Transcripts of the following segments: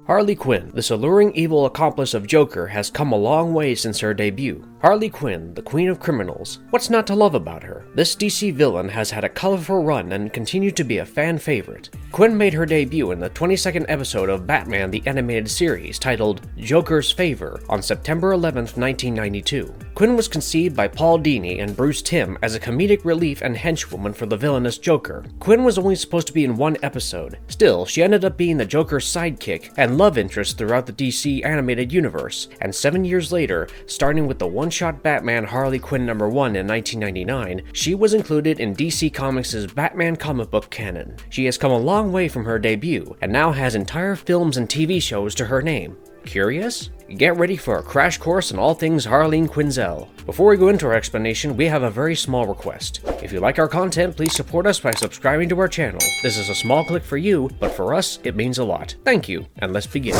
Harley Quinn, this alluring evil accomplice of Joker, has come a long way since her debut. Harley Quinn, the queen of criminals. What's not to love about her? This DC villain has had a colorful run and continued to be a fan favorite. Quinn made her debut in the 22nd episode of Batman the Animated Series, titled Joker's Favor, on September 11th, 1992. Quinn was conceived by Paul Dini and Bruce Timm as a comedic relief and henchwoman for the villainous Joker. Quinn was only supposed to be in one episode. Still, she ended up being the Joker's sidekick and love interest throughout the DC animated universe, and 7 years later, starting with the one-shot Batman Harley Quinn #1 in 1999, she was included in DC Comics' Batman comic book canon. She has come a long way from her debut, and now has entire films and TV shows to her name. Curious? Get ready for a crash course on all things Harleen Quinnzel. Before we go into our explanation, we have a very small request. If you like our content, please support us by subscribing to our channel. This is a small click for you, but for us, it means a lot. Thank you, and let's begin.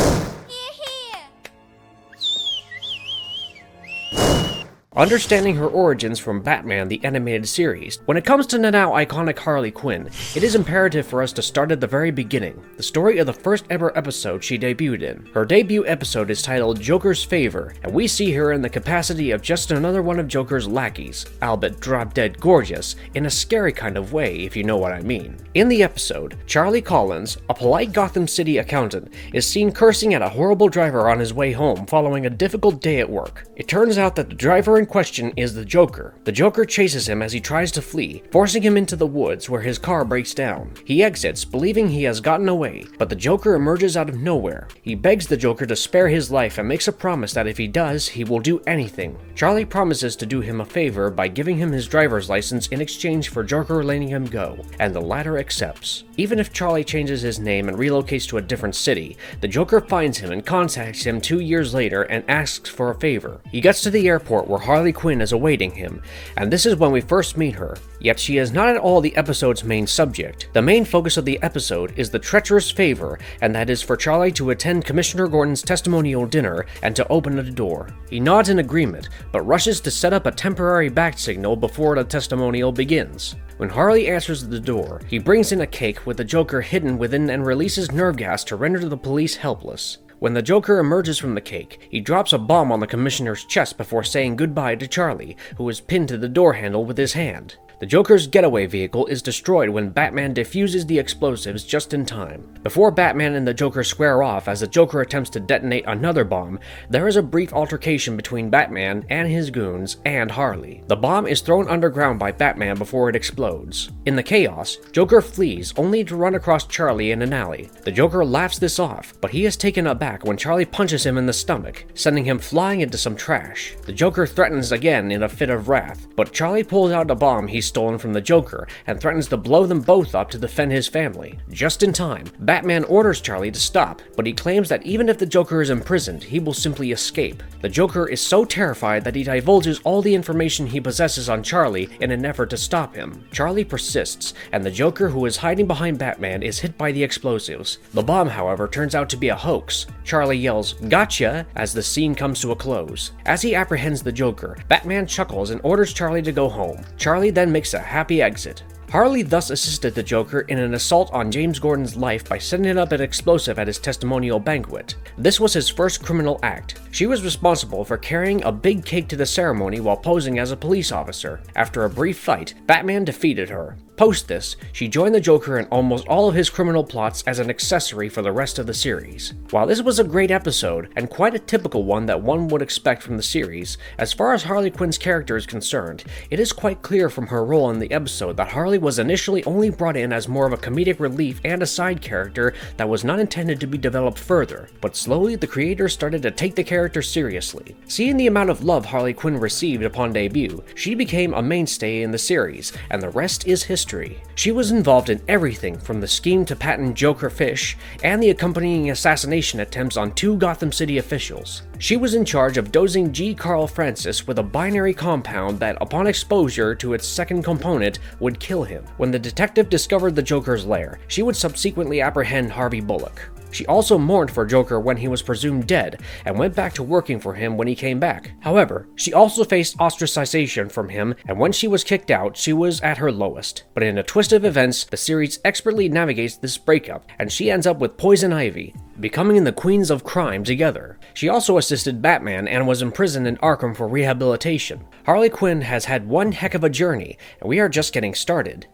Understanding her origins from Batman the Animated Series. When it comes to the now iconic Harley Quinn, it is imperative for us to start at the very beginning, the story of the first ever episode she debuted in. Her debut episode is titled Joker's Favor, and we see her in the capacity of just another one of Joker's lackeys, albeit drop-dead gorgeous, in a scary kind of way, if you know what I mean. In the episode, Charlie Collins, a polite Gotham City accountant, is seen cursing at a horrible driver on his way home following a difficult day at work. It turns out that the driver in question is the Joker. The Joker chases him as he tries to flee, forcing him into the woods where his car breaks down. He exits, believing he has gotten away, but the Joker emerges out of nowhere. He begs the Joker to spare his life and makes a promise that if he does, he will do anything. Charlie promises to do him a favor by giving him his driver's license in exchange for Joker letting him go, and the latter accepts. Even if Charlie changes his name and relocates to a different city, the Joker finds him and contacts him 2 years later and asks for a favor. He gets to the airport where Harley Quinn is awaiting him, and this is when we first meet her. Yet she is not at all the episode's main subject. The main focus of the episode is the treacherous favor, and that is for Charlie to attend Commissioner Gordon's testimonial dinner and to open the door. He nods in agreement, but rushes to set up a temporary bat signal before the testimonial begins. When Harley answers the door, he brings in a cake with the Joker hidden within and releases nerve gas to render the police helpless. When the Joker emerges from the cake, he drops a bomb on the Commissioner's chest before saying goodbye to Charlie, who is pinned to the door handle with his hand. The Joker's getaway vehicle is destroyed when Batman defuses the explosives just in time. Before Batman and the Joker square off as the Joker attempts to detonate another bomb, there is a brief altercation between Batman and his goons and Harley. The bomb is thrown underground by Batman before it explodes. In the chaos, Joker flees only to run across Charlie in an alley. The Joker laughs this off, but he is taken aback when Charlie punches him in the stomach, sending him flying into some trash. The Joker threatens again in a fit of wrath, but Charlie pulls out a bomb he stolen from the Joker and threatens to blow them both up to defend his family. Just in time, Batman orders Charlie to stop, but he claims that even if the Joker is imprisoned, he will simply escape. The Joker is so terrified that he divulges all the information he possesses on Charlie in an effort to stop him. Charlie persists, and the Joker, who is hiding behind Batman, is hit by the explosives. The bomb, however, turns out to be a hoax. Charlie yells, "Gotcha!" as the scene comes to a close. As he apprehends the Joker, Batman chuckles and orders Charlie to go home. Charlie then makes a happy exit. Harley thus assisted the Joker in an assault on James Gordon's life by setting up an explosive at his testimonial banquet. This was his first criminal act. She was responsible for carrying a big cake to the ceremony while posing as a police officer. After a brief fight, Batman defeated her. Post this, she joined the Joker in almost all of his criminal plots as an accessory for the rest of the series. While this was a great episode, and quite a typical one that one would expect from the series, as far as Harley Quinn's character is concerned, it is quite clear from her role in the episode that Harley was initially only brought in as more of a comedic relief and a side character that was not intended to be developed further, but slowly the creators started to take the character seriously. Seeing the amount of love Harley Quinn received upon debut, she became a mainstay in the series, and the rest is history. She was involved in everything from the scheme to patent Joker Fish and the accompanying assassination attempts on 2 Gotham City officials. She was in charge of dosing G. Carl Francis with a binary compound that, upon exposure to its second component, would kill him. When the detective discovered the Joker's lair, she would subsequently apprehend Harvey Bullock. She also mourned for Joker when he was presumed dead, and went back to working for him when he came back. However, she also faced ostracization from him, and when she was kicked out, she was at her lowest. But in a twist of events, the series expertly navigates this breakup, and she ends up with Poison Ivy, becoming the Queens of Crime together. She also assisted Batman and was imprisoned in Arkham for rehabilitation. Harley Quinn has had one heck of a journey, and we are just getting started.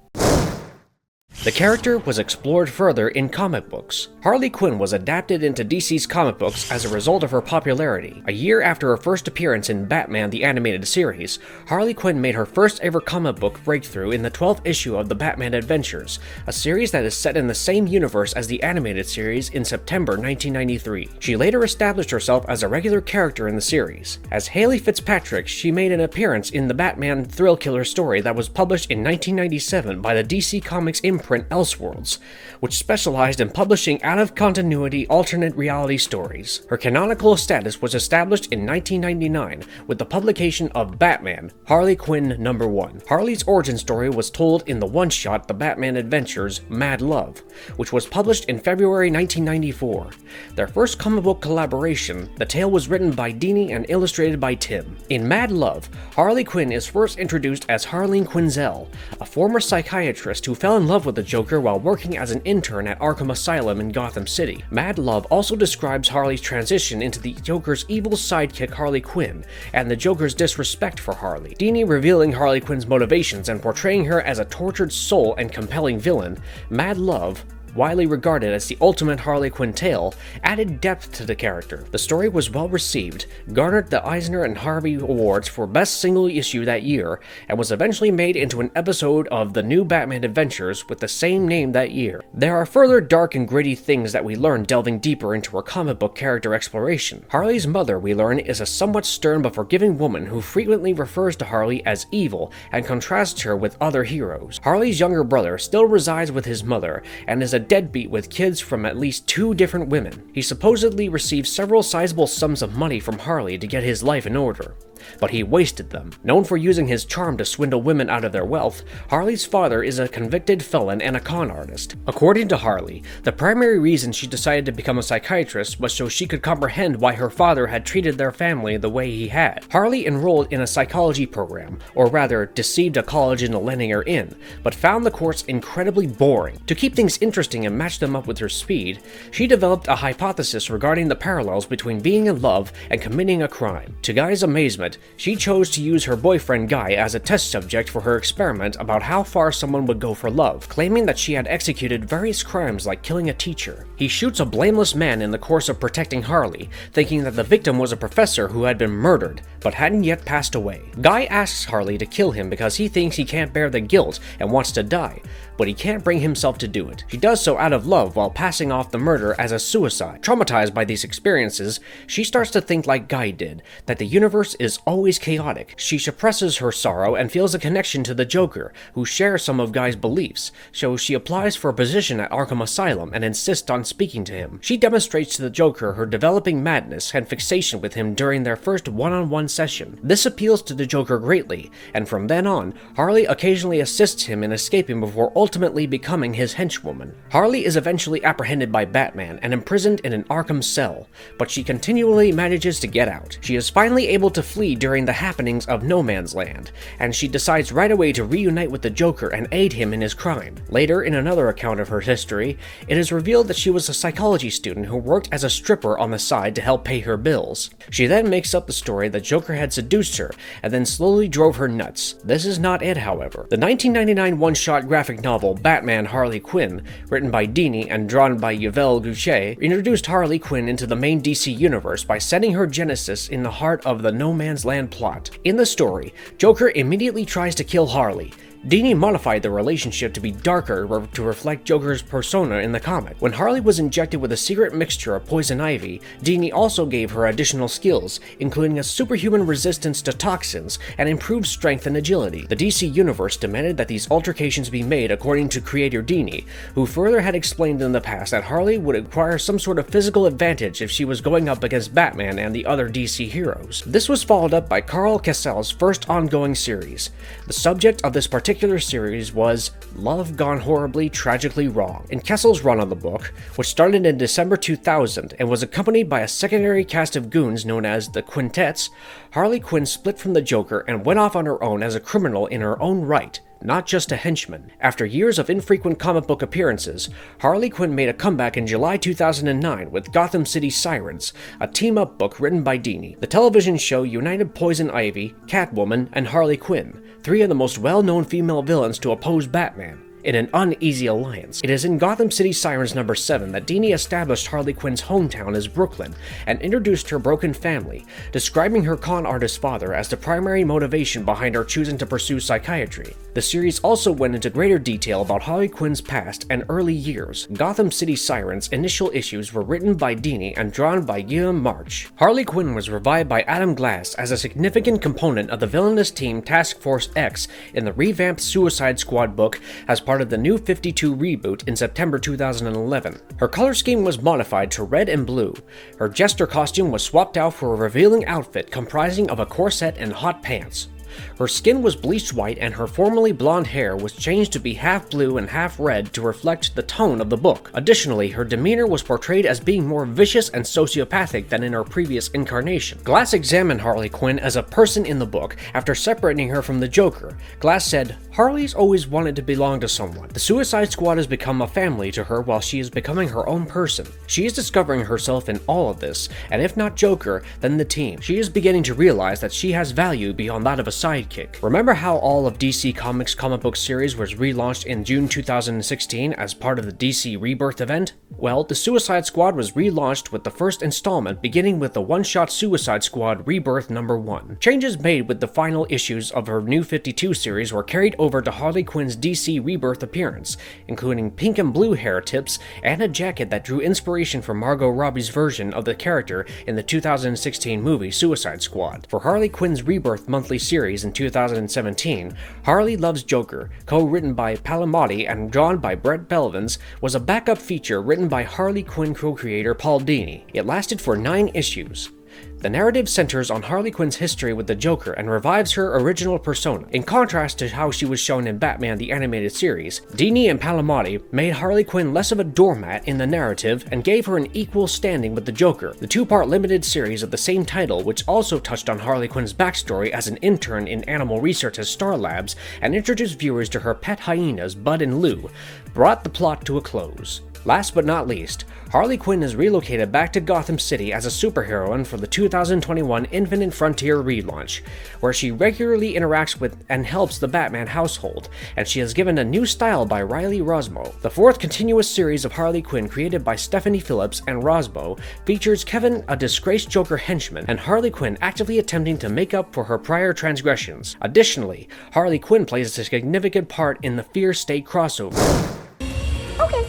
The character was explored further in comic books. Harley Quinn was adapted into DC's comic books as a result of her popularity. A year after her first appearance in Batman the Animated Series, Harley Quinn made her first ever comic book breakthrough in the 12th issue of the Batman Adventures, a series that is set in the same universe as the animated series in September 1993. She later established herself as a regular character in the series. As Haley Fitzpatrick, she made an appearance in the Batman Thrill Killer story that was published in 1997 by the DC Comics imprint Elseworlds, which specialized in publishing out-of-continuity alternate reality stories. Her canonical status was established in 1999 with the publication of Batman, Harley Quinn #1. Harley's origin story was told in the one-shot The Batman Adventures, Mad Love, which was published in February 1994. Their first comic book collaboration, the tale was written by Dini and illustrated by Timm. In Mad Love, Harley Quinn is first introduced as Harleen Quinnzel, a former psychiatrist who fell in love with the Joker while working as an intern at Arkham Asylum in Gotham City. Mad Love also describes Harley's transition into the Joker's evil sidekick Harley Quinn, and the Joker's disrespect for Harley. Dini revealing Harley Quinn's motivations and portraying her as a tortured soul and compelling villain, Mad Love, widely regarded as the ultimate Harley Quinn tale, added depth to the character. The story was well received, garnered the Eisner and Harvey Awards for Best Single Issue that year, and was eventually made into an episode of the new Batman Adventures with the same name that year. There are further dark and gritty things that we learn delving deeper into her comic book character exploration. Harley's mother, we learn, is a somewhat stern but forgiving woman who frequently refers to Harley as evil and contrasts her with other heroes. Harley's younger brother still resides with his mother and is a deadbeat with kids from at least 2 different women. He supposedly received several sizable sums of money from Harley to get his life in order, but he wasted them. Known for using his charm to swindle women out of their wealth, Harley's father is a convicted felon and a con artist. According to Harley, the primary reason she decided to become a psychiatrist was so she could comprehend why her father had treated their family the way he had. Harley enrolled in a psychology program, or rather, deceived a college into letting her in, but found the course incredibly boring. To keep things interesting and match them up with her speed, she developed a hypothesis regarding the parallels between being in love and committing a crime. To Guy's amazement, she chose to use her boyfriend Guy as a test subject for her experiment about how far someone would go for love, claiming that she had executed various crimes like killing a teacher. He shoots a blameless man in the course of protecting Harley, thinking that the victim was a professor who had been murdered, but hadn't yet passed away. Guy asks Harley to kill him because he thinks he can't bear the guilt and wants to die, but he can't bring himself to do it. She does so out of love while passing off the murder as a suicide. Traumatized by these experiences, she starts to think like Guy did, that the universe is always chaotic. She suppresses her sorrow and feels a connection to the Joker, who shares some of Guy's beliefs, so she applies for a position at Arkham Asylum and insists on speaking to him. She demonstrates to the Joker her developing madness and fixation with him during their first one-on-one session. This appeals to the Joker greatly, and from then on, Harley occasionally assists him in escaping before ultimately becoming his henchwoman. Harley is eventually apprehended by Batman and imprisoned in an Arkham cell, but she continually manages to get out. She is finally able to flee during the happenings of No Man's Land, and she decides right away to reunite with the Joker and aid him in his crime. Later, in another account of her history, it is revealed that she was a psychology student who worked as a stripper on the side to help pay her bills. She then makes up the story that Joker had seduced her and then slowly drove her nuts. This is not it, however. The 1999 one-shot graphic novel Batman Harley Quinn, written by Dini and drawn by Yvel Goucher, introduced Harley Quinn into the main DC universe by setting her genesis in the heart of the No Man's Land plot. In the story, Joker immediately tries to kill Harley. Dini modified the relationship to be darker to reflect Joker's persona in the comic. When Harley was injected with a secret mixture of poison ivy, Dini also gave her additional skills, including a superhuman resistance to toxins and improved strength and agility. The DC Universe demanded that these altercations be made according to creator Dini, who further had explained in the past that Harley would acquire some sort of physical advantage if she was going up against Batman and the other DC heroes. This was followed up by Carl Kessel's first ongoing series. The subject of this particular particular series was Love Gone Horribly, Tragically Wrong. In Kessel's run on the book, which started in December 2000 and was accompanied by a secondary cast of goons known as the Quintets, Harley Quinn split from the Joker and went off on her own as a criminal in her own right, not just a henchman. After years of infrequent comic book appearances, Harley Quinn made a comeback in July 2009 with Gotham City Sirens, a team-up book written by Dini. The television show united Poison Ivy, Catwoman, and Harley Quinn, three of the most well-known female villains to oppose Batman, in an uneasy alliance. It is in Gotham City Sirens number 7 that Dini established Harley Quinn's hometown as Brooklyn and introduced her broken family, describing her con artist father as the primary motivation behind her choosing to pursue psychiatry. The series also went into greater detail about Harley Quinn's past and early years. Gotham City Sirens' initial issues were written by Dini and drawn by Guillaume March. Harley Quinn was revived by Adam Glass as a significant component of the villainous team Task Force X in the revamped Suicide Squad book as part of the New 52 reboot in September 2011. Her color scheme was modified to red and blue. Her jester costume was swapped out for a revealing outfit comprising of a corset and hot pants. Her skin was bleached white and her formerly blonde hair was changed to be half blue and half red to reflect the tone of the book. Additionally, her demeanor was portrayed as being more vicious and sociopathic than in her previous incarnation. Glass examined Harley Quinn as a person in the book after separating her from the Joker. Glass said, "Harley's always wanted to belong to someone. The Suicide Squad has become a family to her while she is becoming her own person. She is discovering herself in all of this, and if not Joker, then the team. She is beginning to realize that she has value beyond that of a sidekick." Remember how all of DC Comics' comic book series was relaunched in June 2016 as part of the DC Rebirth event? Well, the Suicide Squad was relaunched with the first installment beginning with the one-shot Suicide Squad Rebirth number 1. Changes made with the final issues of her New 52 series were carried over to Harley Quinn's DC Rebirth appearance, including pink and blue hair tips and a jacket that drew inspiration from Margot Robbie's version of the character in the 2016 movie Suicide Squad. For Harley Quinn's Rebirth monthly series in 2017, Harley Loves Joker, co-written by Palmiotti and drawn by Brett Belvins, was a backup feature written by Harley Quinn co-creator Paul Dini. It lasted for 9 issues. The narrative centers on Harley Quinn's history with the Joker and revives her original persona. In contrast to how she was shown in Batman the Animated Series, Dini and Palmiotti made Harley Quinn less of a doormat in the narrative and gave her an equal standing with the Joker. The 2-part limited series of the same title, which also touched on Harley Quinn's backstory as an intern in animal research at Star Labs and introduced viewers to her pet hyenas Bud and Lou, brought the plot to a close. Last but not least, Harley Quinn is relocated back to Gotham City as a superheroine for the 2021 Infinite Frontier relaunch, where she regularly interacts with and helps the Batman household, and she is given a new style by Riley Rosmo. The 4th continuous series of Harley Quinn, created by Stephanie Phillips and Rosmo, features Kevin, a disgraced Joker henchman, and Harley Quinn actively attempting to make up for her prior transgressions. Additionally, Harley Quinn plays a significant part in the Fear State crossover. Okay.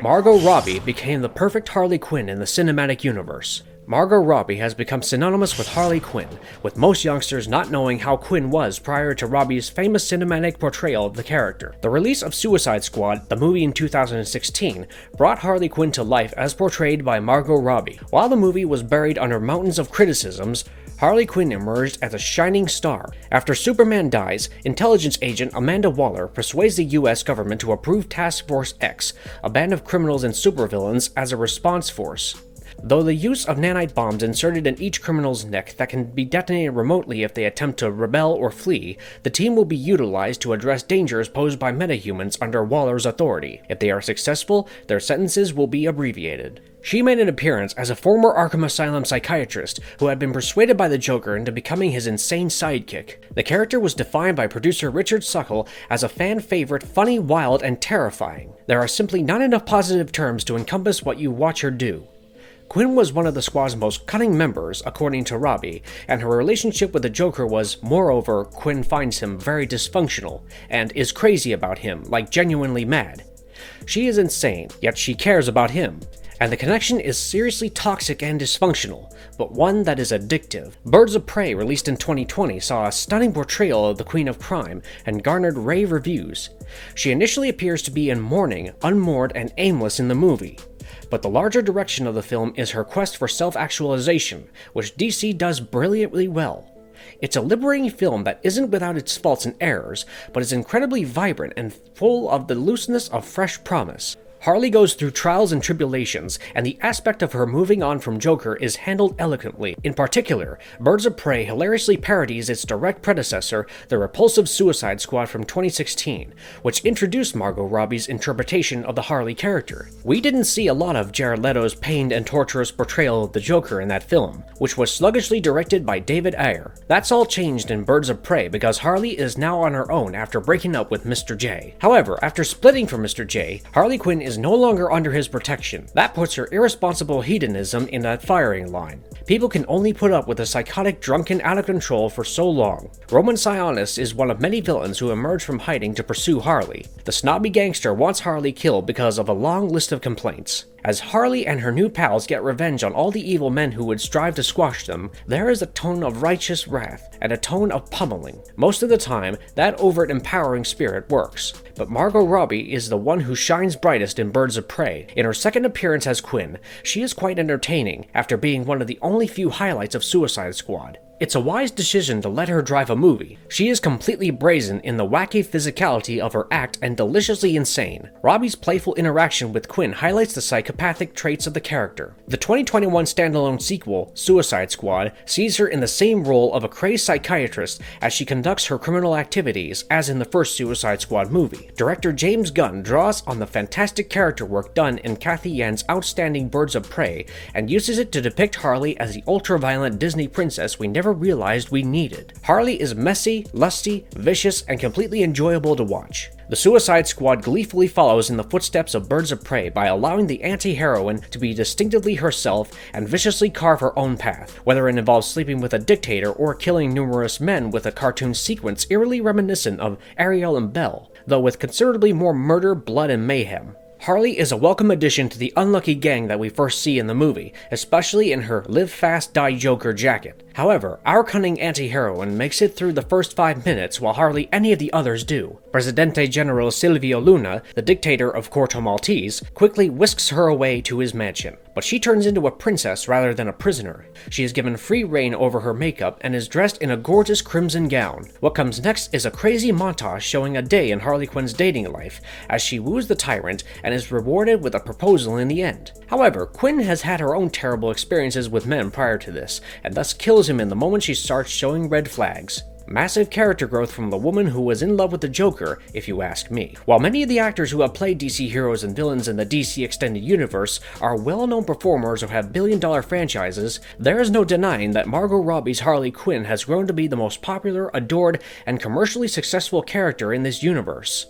Margot Robbie became the perfect Harley Quinn in the cinematic universe. Margot Robbie has become synonymous with Harley Quinn, with most youngsters not knowing how Quinn was prior to Robbie's famous cinematic portrayal of the character. The release of Suicide Squad, the movie in 2016, brought Harley Quinn to life as portrayed by Margot Robbie. While the movie was buried under mountains of criticisms, Harley Quinn emerged as a shining star. After Superman dies, intelligence agent Amanda Waller persuades the US government to approve Task Force X, a band of criminals and supervillains, as a response force. Though the use of nanite bombs inserted in each criminal's neck that can be detonated remotely if they attempt to rebel or flee, the team will be utilized to address dangers posed by metahumans under Waller's authority. If they are successful, their sentences will be abbreviated. She made an appearance as a former Arkham Asylum psychiatrist who had been persuaded by the Joker into becoming his insane sidekick. The character was defined by producer Richard Suckle as a fan favorite, funny, wild, and terrifying. There are simply not enough positive terms to encompass what you watch her do. Quinn was one of the squad's most cunning members, according to Robbie, and her relationship with the Joker was, moreover, Quinn finds him very dysfunctional, and is crazy about him, like genuinely mad. She is insane, yet she cares about him, and the connection is seriously toxic and dysfunctional, but one that is addictive. Birds of Prey, released in 2020, saw a stunning portrayal of the Queen of Crime and garnered rave reviews. She initially appears to be in mourning, unmoored, and aimless in the movie. but the larger direction of the film is her quest for self-actualization, which DC does brilliantly well. It's a liberating film that isn't without its faults and errors, but is incredibly vibrant and full of the looseness of fresh promise. Harley goes through trials and tribulations, and the aspect of her moving on from Joker is handled eloquently. In particular, Birds of Prey hilariously parodies its direct predecessor, the repulsive Suicide Squad from 2016, which introduced Margot Robbie's interpretation of the Harley character. We didn't see a lot of Jared Leto's pained and torturous portrayal of the Joker in that film, which was sluggishly directed by David Ayer. That's all changed in Birds of Prey because Harley is now on her own after breaking up with Mr. J. However, after splitting from Mr. J, Harley Quinn is no longer under his protection. That puts her irresponsible hedonism in that firing line. People can only put up with a psychotic, drunken, out of control for so long. Roman Sionis is one of many villains who emerge from hiding to pursue Harley. The snobby gangster wants Harley killed because of a long list of complaints. As Harley and her new pals get revenge on all the evil men who would strive to squash them, there is a tone of righteous wrath and a tone of pummeling. Most of the time, that overt empowering spirit works. But Margot Robbie is the one who shines brightest in Birds of Prey. In her second appearance as Quinn, she is quite entertaining after being one of the only few highlights of Suicide Squad. It's a wise decision to let her drive a movie. She is completely brazen in the wacky physicality of her act and deliciously insane. Robbie's playful interaction with Quinn highlights the psychopathic traits of the character. The 2021 standalone sequel, Suicide Squad, sees her in the same role of a crazed psychiatrist as she conducts her criminal activities as in the first Suicide Squad movie. Director James Gunn draws on the fantastic character work done in Cathy Yan's outstanding Birds of Prey and uses it to depict Harley as the ultra-violent Disney princess we never realized we needed. Harley is messy, lusty, vicious, and completely enjoyable to watch. The Suicide Squad gleefully follows in the footsteps of Birds of Prey by allowing the anti-heroine to be distinctively herself and viciously carve her own path, whether it involves sleeping with a dictator or killing numerous men with a cartoon sequence eerily reminiscent of Ariel and Belle, though with considerably more murder, blood, and mayhem. Harley is a welcome addition to the unlucky gang that we first see in the movie, especially in her Live Fast, Die Joker jacket. However, our cunning anti-heroine makes it through the first 5 minutes while hardly any of the others do. Presidente General Silvio Luna, the dictator of Corto Maltese, quickly whisks her away to his mansion. But she turns into a princess rather than a prisoner. She is given free reign over her makeup and is dressed in a gorgeous crimson gown. What comes next is a crazy montage showing a day in Harley Quinn's dating life, as she woos the tyrant and is rewarded with a proposal in the end. However, Quinn has had her own terrible experiences with men prior to this, and thus kills him in the moment she starts showing red flags. Massive character growth from the woman who was in love with the Joker, if you ask me. While many of the actors who have played DC heroes and villains in the DC Extended Universe are well-known performers or have billion-dollar franchises, there is no denying that Margot Robbie's Harley Quinn has grown to be the most popular, adored, and commercially successful character in this universe.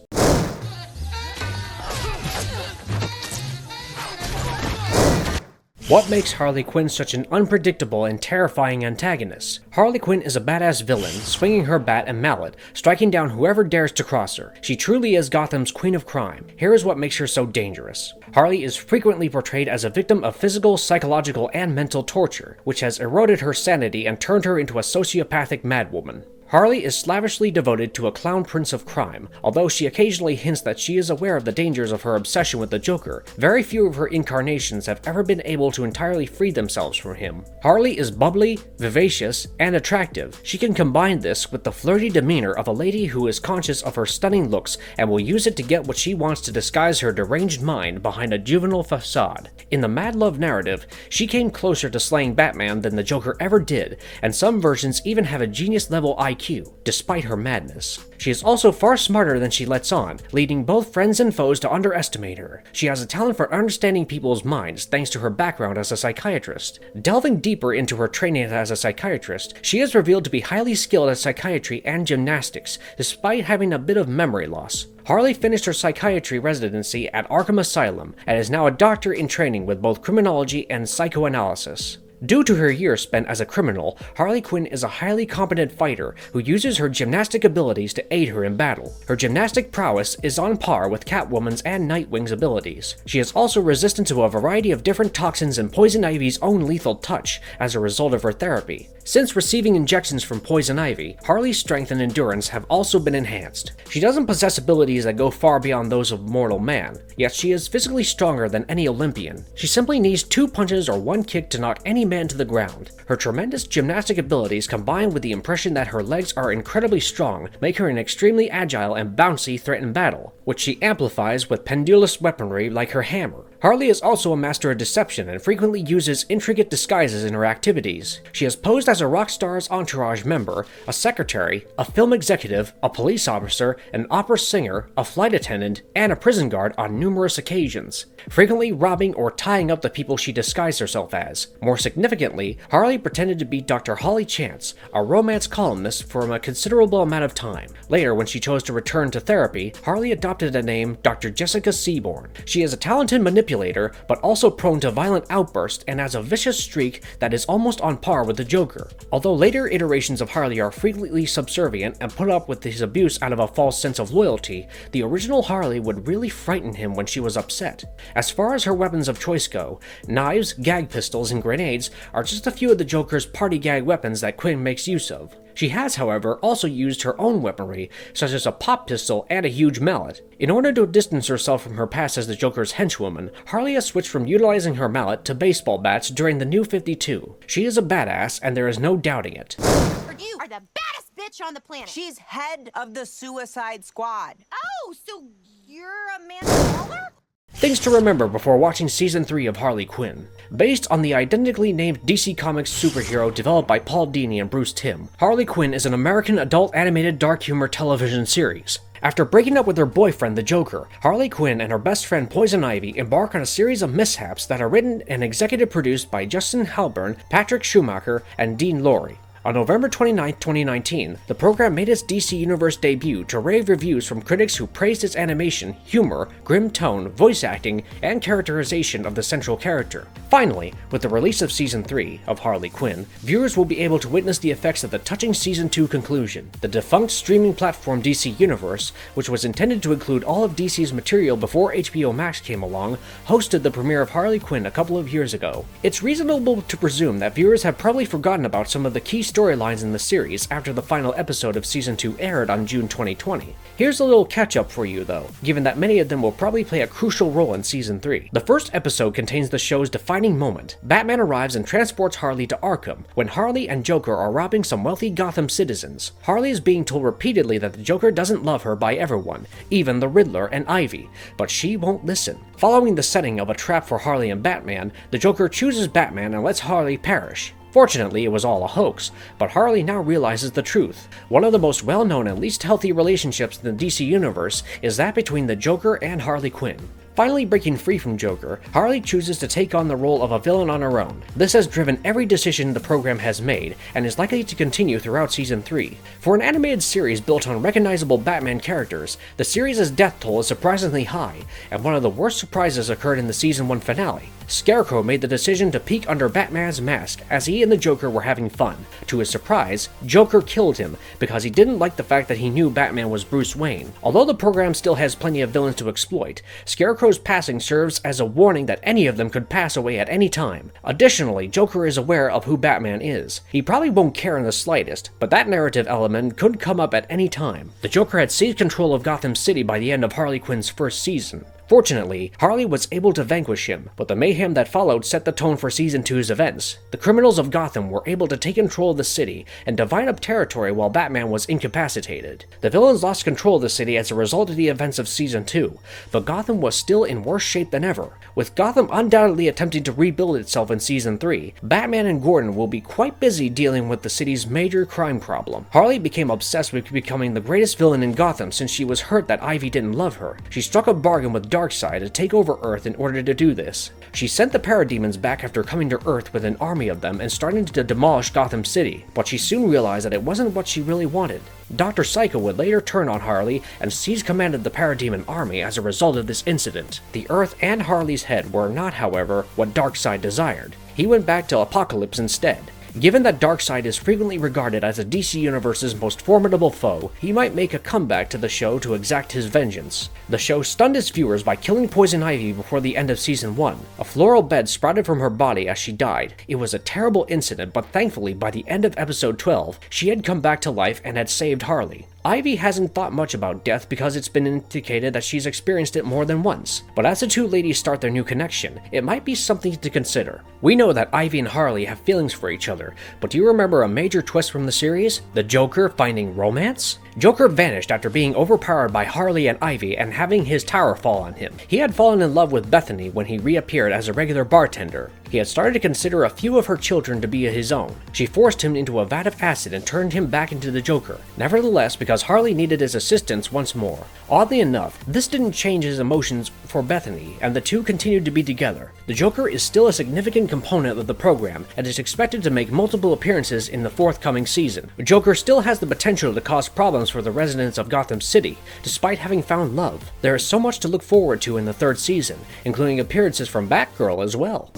What makes Harley Quinn such an unpredictable and terrifying antagonist? Harley Quinn is a badass villain, swinging her bat and mallet, striking down whoever dares to cross her. She truly is Gotham's queen of crime. Here is what makes her so dangerous. Harley is frequently portrayed as a victim of physical, psychological, and mental torture, which has eroded her sanity and turned her into a sociopathic madwoman. Harley is slavishly devoted to a clown prince of crime. Although she occasionally hints that she is aware of the dangers of her obsession with the Joker, very few of her incarnations have ever been able to entirely free themselves from him. Harley is bubbly, vivacious, and attractive. She can combine this with the flirty demeanor of a lady who is conscious of her stunning looks and will use it to get what she wants to disguise her deranged mind behind a juvenile facade. In the Mad Love narrative, she came closer to slaying Batman than the Joker ever did, and some versions even have a genius-level IQ, despite her madness. She is also far smarter than she lets on, leading both friends and foes to underestimate her. She has a talent for understanding people's minds thanks to her background as a psychiatrist. Delving deeper into her training as a psychiatrist, she is revealed to be highly skilled at psychiatry and gymnastics, despite having a bit of memory loss. Harley finished her psychiatry residency at Arkham Asylum and is now a doctor in training with both criminology and psychoanalysis. Due to her years spent as a criminal, Harley Quinn is a highly competent fighter who uses her gymnastic abilities to aid her in battle. Her gymnastic prowess is on par with Catwoman's and Nightwing's abilities. She is also resistant to a variety of different toxins and Poison Ivy's own lethal touch as a result of her therapy. Since receiving injections from Poison Ivy, Harley's strength and endurance have also been enhanced. She doesn't possess abilities that go far beyond those of mortal man, yet she is physically stronger than any Olympian. She simply needs 2 punches or 1 kick to knock any man to the ground. Her tremendous gymnastic abilities combined with the impression that her legs are incredibly strong make her an extremely agile and bouncy threat in battle, which she amplifies with pendulous weaponry like her hammer. Harley is also a master of deception and frequently uses intricate disguises in her activities. She has posed as a rock star's entourage member, a secretary, a film executive, a police officer, an opera singer, a flight attendant, and a prison guard on numerous occasions, frequently robbing or tying up the people she disguised herself as. More significantly, Harley pretended to be Dr. Holly Chance, a romance columnist, for a considerable amount of time. Later, when she chose to return to therapy, Harley adopted the name Dr. Jessica Seaborn. She is a talented manipulator, but also prone to violent outbursts and has a vicious streak that is almost on par with the Joker. Although later iterations of Harley are frequently subservient and put up with his abuse out of a false sense of loyalty, the original Harley would really frighten him when she was upset. As far as her weapons of choice go, knives, gag pistols, and grenades are just a few of the Joker's party gag weapons that Quinn makes use of. She has, however, also used her own weaponry, such as a pop pistol and a huge mallet. In order to distance herself from her past as the Joker's henchwoman, Harley has switched from utilizing her mallet to baseball bats during the New 52. She is a badass, and there is no doubting it. You are the baddest bitch on the planet. She's head of the Suicide Squad. Oh, so you're Amanda Waller? Things to remember before watching Season 3 of Harley Quinn. Based on the identically named DC Comics superhero developed by Paul Dini and Bruce Timm, Harley Quinn is an American adult animated dark humor television series. After breaking up with her boyfriend, the Joker, Harley Quinn and her best friend Poison Ivy embark on a series of mishaps that are written and executive produced by Justin Halpern, Patrick Schumacher, and Dean Lorey. On November 29, 2019, the program made its DC Universe debut to rave reviews from critics who praised its animation, humor, grim tone, voice acting, and characterization of the central character. Finally, with the release of Season 3 of Harley Quinn, viewers will be able to witness the effects of the touching Season 2 conclusion. The defunct streaming platform DC Universe, which was intended to include all of DC's material before HBO Max came along, hosted the premiere of Harley Quinn a couple of years ago. It's reasonable to presume that viewers have probably forgotten about some of the key storylines in the series after the final episode of Season 2 aired on June 2020. Here's a little catch-up for you though, given that many of them will probably play a crucial role in Season 3. The first episode contains the show's defining moment. Batman arrives and transports Harley to Arkham, when Harley and Joker are robbing some wealthy Gotham citizens. Harley is being told repeatedly that the Joker doesn't love her by everyone, even the Riddler and Ivy, but she won't listen. Following the setting of a trap for Harley and Batman, the Joker chooses Batman and lets Harley perish. Fortunately, it was all a hoax, but Harley now realizes the truth. One of the most well-known and least healthy relationships in the DC Universe is that between the Joker and Harley Quinn. Finally breaking free from Joker, Harley chooses to take on the role of a villain on her own. This has driven every decision the program has made, and is likely to continue throughout Season 3. For an animated series built on recognizable Batman characters, the series' death toll is surprisingly high, and one of the worst surprises occurred in the Season 1 finale. Scarecrow made the decision to peek under Batman's mask as he and the Joker were having fun. To his surprise, Joker killed him because he didn't like the fact that he knew Batman was Bruce Wayne. Although the program still has plenty of villains to exploit, Scarecrow's passing serves as a warning that any of them could pass away at any time. Additionally, Joker is aware of who Batman is. He probably won't care in the slightest, but that narrative element could come up at any time. The Joker had seized control of Gotham City by the end of Harley Quinn's first season. Fortunately, Harley was able to vanquish him, but the mayhem that followed set the tone for Season 2's events. The criminals of Gotham were able to take control of the city and divide up territory while Batman was incapacitated. The villains lost control of the city as a result of the events of Season 2, but Gotham was still in worse shape than ever. With Gotham undoubtedly attempting to rebuild itself in Season 3, Batman and Gordon will be quite busy dealing with the city's major crime problem. Harley became obsessed with becoming the greatest villain in Gotham since she was hurt that Ivy didn't love her. She struck a bargain with Darkseid to take over Earth in order to do this. She sent the parademons back after coming to Earth with an army of them and starting to demolish Gotham City, but she soon realized that it wasn't what she really wanted. Dr. Psycho would later turn on Harley and seize command of the parademon army as a result of this incident. The Earth and Harley's head were not, however, what Darkseid desired. He went back to Apocalypse instead. Given that Darkseid is frequently regarded as the DC Universe's most formidable foe, he might make a comeback to the show to exact his vengeance. The show stunned its viewers by killing Poison Ivy before the end of Season 1. A floral bed sprouted from her body as she died. It was a terrible incident, but thankfully by the end of episode 12, she had come back to life and had saved Harley. Ivy hasn't thought much about death because it's been indicated that she's experienced it more than once, but as the two ladies start their new connection, it might be something to consider. We know that Ivy and Harley have feelings for each other, but do you remember a major twist from the series? The Joker finding romance? Joker vanished after being overpowered by Harley and Ivy and having his tower fall on him. He had fallen in love with Bethany when he reappeared as a regular bartender. He had started to consider a few of her children to be his own. She forced him into a vat of acid and turned him back into the Joker. Nevertheless, because Harley needed his assistance once more. Oddly enough, this didn't change his emotions for Bethany, and the two continued to be together. The Joker is still a significant component of the program, and is expected to make multiple appearances in the forthcoming season. The Joker still has the potential to cause problems for the residents of Gotham City, despite having found love. There is so much to look forward to in the third season, including appearances from Batgirl as well.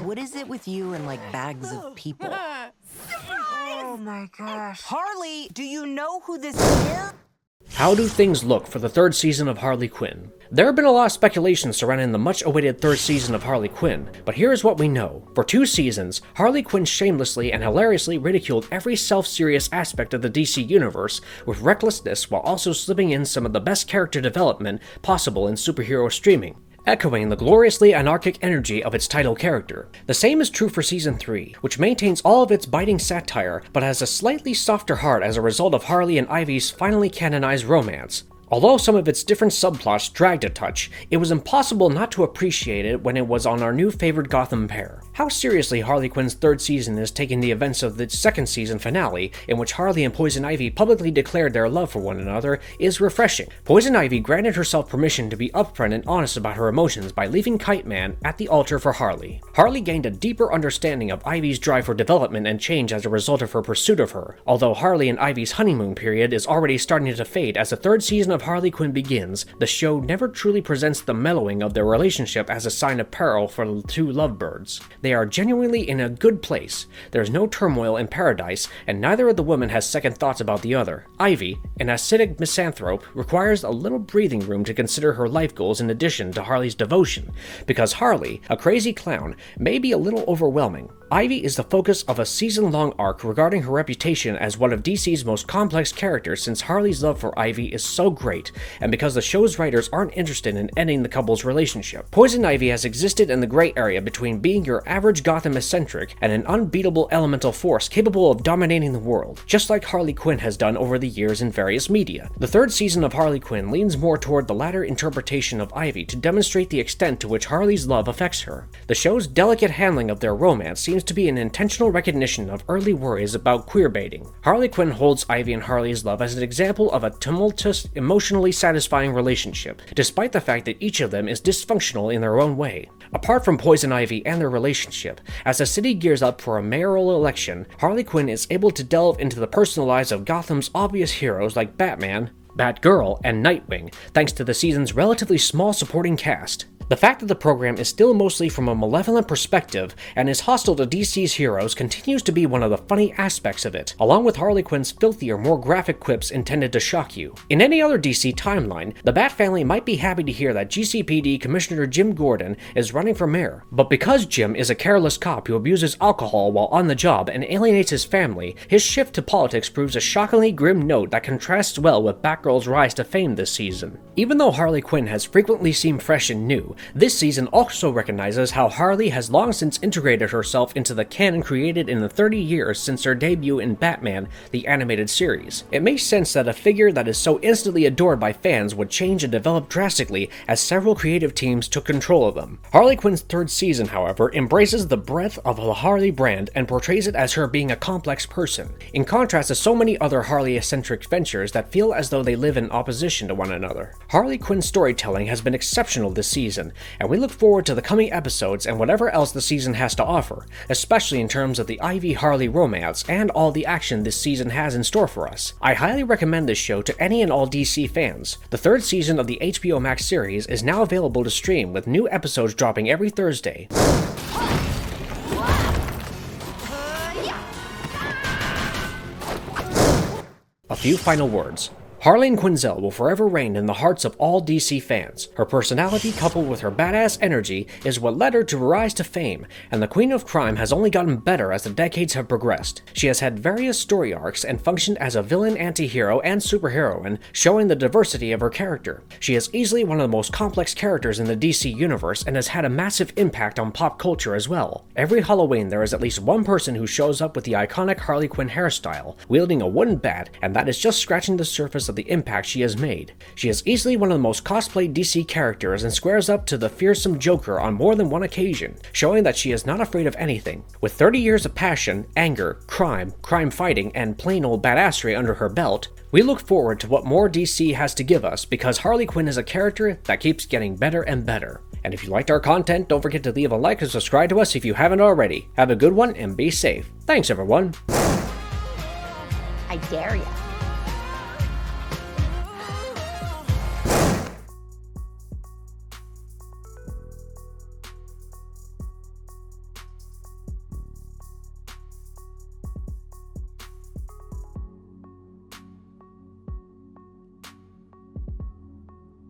What is it with you and, like, bags of people? Oh my gosh. Harley, do you know who this is? How do things look for the third season of Harley Quinn? There have been a lot of speculation surrounding the much-awaited third season of Harley Quinn, but here is what we know. For 2 seasons, Harley Quinn shamelessly and hilariously ridiculed every self-serious aspect of the DC Universe with recklessness while also slipping in some of the best character development possible in superhero streaming, echoing the gloriously anarchic energy of its title character. The same is true for Season 3, which maintains all of its biting satire, but has a slightly softer heart as a result of Harley and Ivy's finally canonized romance. Although some of its different subplots dragged a touch, it was impossible not to appreciate it when it was on our new favored Gotham pair. How seriously Harley Quinn's third season is taking the events of the second season finale, in which Harley and Poison Ivy publicly declared their love for one another, is refreshing. Poison Ivy granted herself permission to be upfront and honest about her emotions by leaving Kite Man at the altar for Harley. Harley gained a deeper understanding of Ivy's drive for development and change as a result of her pursuit of her, although Harley and Ivy's honeymoon period is already starting to fade as the third season of Harley Quinn begins. The show never truly presents the mellowing of their relationship as a sign of peril for the two lovebirds. They are genuinely in a good place. There is no turmoil in paradise, and neither of the women has second thoughts about the other. Ivy, an acidic misanthrope, requires a little breathing room to consider her life goals in addition to Harley's devotion, because Harley, a crazy clown, may be a little overwhelming. Ivy is the focus of a season-long arc regarding her reputation as one of DC's most complex characters since Harley's love for Ivy is so great, and because the show's writers aren't interested in ending the couple's relationship. Poison Ivy has existed in the gray area between being your average Gotham eccentric and an unbeatable elemental force capable of dominating the world, just like Harley Quinn has done over the years in various media. The third season of Harley Quinn leans more toward the latter interpretation of Ivy to demonstrate the extent to which Harley's love affects her. The show's delicate handling of their romance seems to be an intentional recognition of early worries about queerbaiting. Harley Quinn holds Ivy and Harley's love as an example of a tumultuous, emotionally satisfying relationship, despite the fact that each of them is dysfunctional in their own way. Apart from Poison Ivy and their relationship, as the city gears up for a mayoral election, Harley Quinn is able to delve into the personal lives of Gotham's obvious heroes like Batman, Batgirl, and Nightwing, thanks to the season's relatively small supporting cast. The fact that the program is still mostly from a malevolent perspective and is hostile to DC's heroes continues to be one of the funny aspects of it, along with Harley Quinn's filthier, more graphic quips intended to shock you. In any other DC timeline, the Bat family might be happy to hear that GCPD Commissioner Jim Gordon is running for mayor, but because Jim is a careless cop who abuses alcohol while on the job and alienates his family, his shift to politics proves a shockingly grim note that contrasts well with Batgirl's rise to fame this season. Even though Harley Quinn has frequently seemed fresh and new, this season also recognizes how Harley has long since integrated herself into the canon created in the 30 years since her debut in Batman, the animated series. It makes sense that a figure that is so instantly adored by fans would change and develop drastically as several creative teams took control of them. Harley Quinn's third season, however, embraces the breadth of the Harley brand and portrays it as her being a complex person, in contrast to so many other Harley-eccentric ventures that feel as though they live in opposition to one another. Harley Quinn's storytelling has been exceptional this season, and we look forward to the coming episodes and whatever else the season has to offer, especially in terms of the Ivy-Harley romance and all the action this season has in store for us. I highly recommend this show to any and all DC fans. The third season of the HBO Max series is now available to stream, with new episodes dropping every Thursday. A few final words. Harleen Quinnzel will forever reign in the hearts of all DC fans. Her personality, coupled with her badass energy, is what led her to rise to fame, and the Queen of Crime has only gotten better as the decades have progressed. She has had various story arcs and functioned as a villain, anti-hero, and superheroine, showing the diversity of her character. She is easily one of the most complex characters in the DC universe and has had a massive impact on pop culture as well. Every Halloween there is at least one person who shows up with the iconic Harley Quinn hairstyle, wielding a wooden bat, and that is just scratching the surface of the impact she has made. She is easily one of the most cosplayed DC characters and squares up to the fearsome Joker on more than one occasion, showing that she is not afraid of anything. With 30 years of passion, anger, crime fighting, and plain old badassery under her belt, we look forward to what more DC has to give us because Harley Quinn is a character that keeps getting better and better. And if you liked our content, don't forget to leave a like and subscribe to us if you haven't already. Have a good one and be safe. Thanks everyone. I dare ya.